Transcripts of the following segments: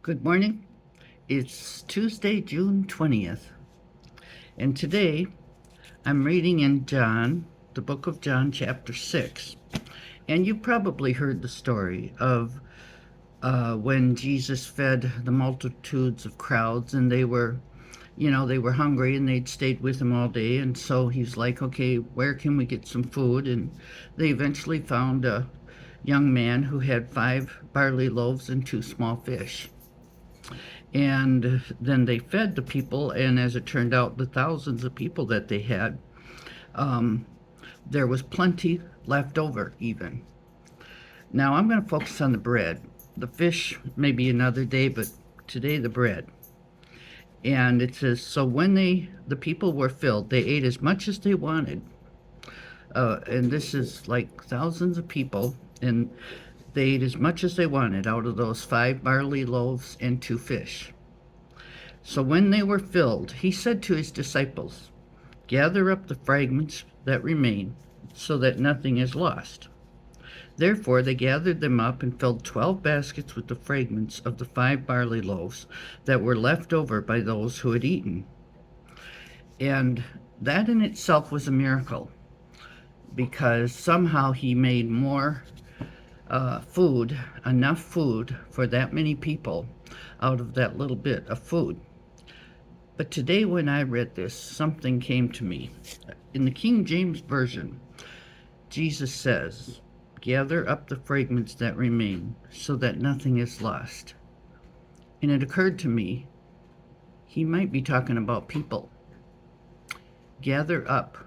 Good morning. It's Tuesday, June 20th, and today I'm reading in John, the book of John, chapter 6. And you probably heard the story of when Jesus fed the multitudes of crowds, and they were hungry and they'd stayed with him all day. And so he's like, okay, where can we get some food? And they eventually found a young man who had 5 barley loaves and 2 small fish. And then they fed the people, and as it turned out, the thousands of people that they had, um, there was plenty left over even. Now I'm going to focus on the bread. The fish maybe another day, but today the bread. And it says, so when the people were filled, they ate as much as they wanted. And this is like thousands of people, and they ate as much as they wanted out of those 5 barley loaves and 2 fish. So when they were filled, he said to his disciples, gather up the fragments that remain, so that nothing is lost. Therefore they gathered them up and filled 12 baskets with the fragments of the 5 barley loaves that were left over by those who had eaten. And that in itself was a miracle, because somehow he made more food, enough food for that many people out of that little bit of food. But today when I read this, something came to me. In the King James Version, Jesus says, gather up the fragments that remain, so that nothing is lost. And it occurred to me, he might be talking about people. Gather up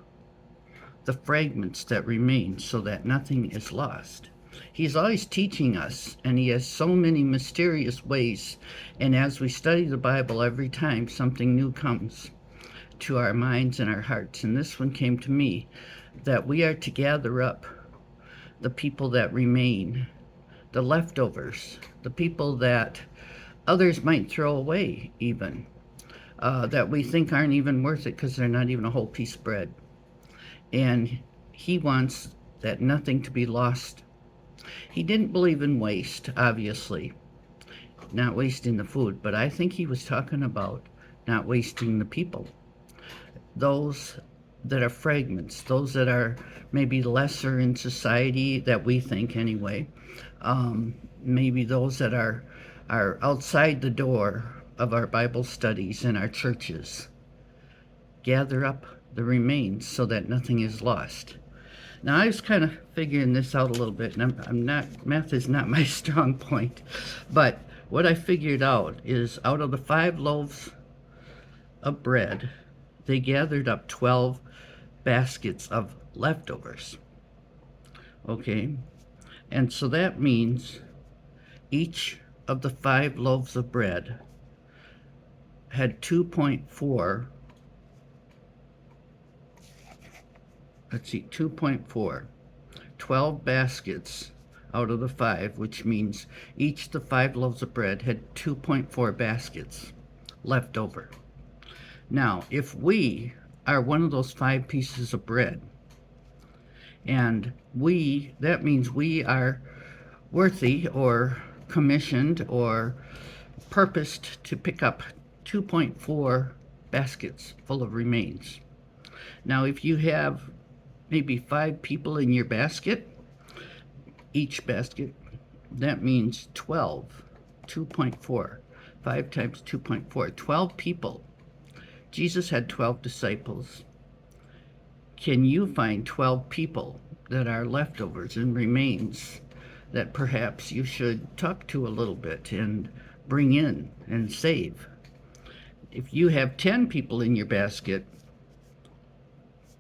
the fragments that remain, so that nothing is lost. He's always teaching us, and he has so many mysterious ways. And as we study the Bible, every time something new comes to our minds and our hearts. And this one came to me, that we are to gather up the people that remain, the leftovers, the people that others might throw away even, that we think aren't even worth it because they're not even a whole piece of bread. And he wants that nothing to be lost. He didn't believe in waste, obviously, not wasting the food, but I think he was talking about not wasting the people. Those that are fragments, those that are maybe lesser in society, that we think anyway, maybe those that are outside the door of our Bible studies and our churches. Gather up the remains so that nothing is lost. Now I was kind of figuring this out a little bit, and I'm not, math is not my strong point, but what I figured out is out of the 5 loaves of bread, they gathered up 12 baskets of leftovers. Okay, and so that means each of the 5 loaves of bread had 2.4, let's see, 2.4, 12 baskets out of the 5, which means each of the 5 loaves of bread had 2.4 baskets left over. Now, if we are one of those 5 pieces of bread, and that means we are worthy or commissioned or purposed to pick up 2.4 baskets full of remains. Now, if you have maybe 5 people in your basket, each basket, that means 12, 2.4, 5 times 2.4, 12 people. Jesus had 12 disciples. Can you find 12 people that are leftovers and remains that perhaps you should talk to a little bit and bring in and save? If you have 10 people in your basket,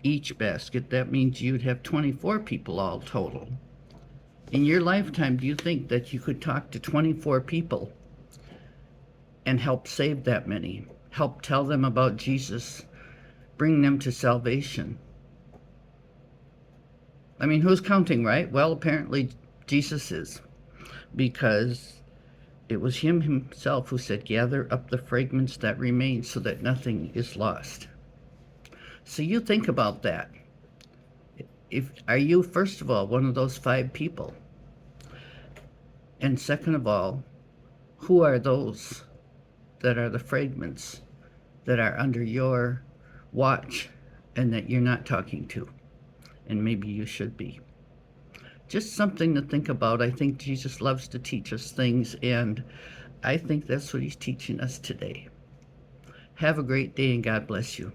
each basket, that means you'd have 24 people all total. In your lifetime, do you think that you could talk to 24 people and help save that many? Help tell them about Jesus, bring them to salvation? I mean, who's counting, right? Well, apparently Jesus is, because it was him himself who said, gather up the fragments that remain so that nothing is lost. So you think about that. Are you, first of all, one of those 5 people? And second of all, Who are those that are the fragments that are under your watch and that you're not talking to? And maybe you should be. Just something to think about. I think Jesus loves to teach us things, and I think that's what he's teaching us today. Have a great day, and God bless you.